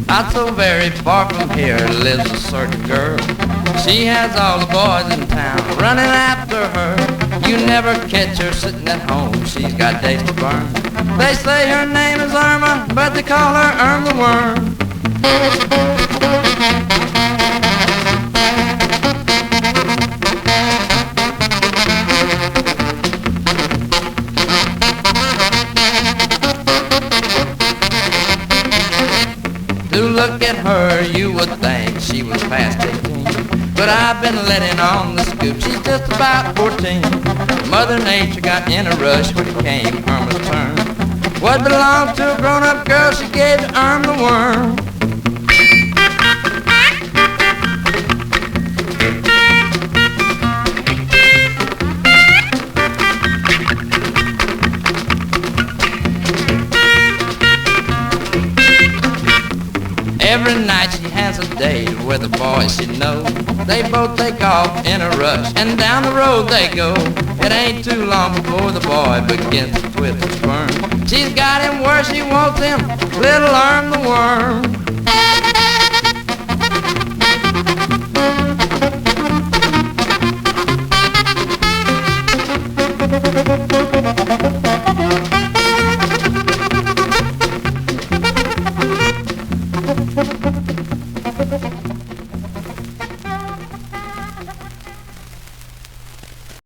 Not so very far from here lives a certain girl. She has all the boys in town running after her. You never catch her sitting at home, she's got days to burn. They say her name is Irma, but they call her Irm the Worm. To look at her, you would think she was past 18. But I've been letting on the scoop, she's just about 14. Mother Nature got in a rush when it came Irma's turn. What belonged to a grown-up girl, she gave to Irm the Worm. Every night she has a date with a boy she knows. They both take off in a rush and down the road they go. It ain't too long before the boy begins to twist and squirm. She's got him where she wants him, little Irm the Worm.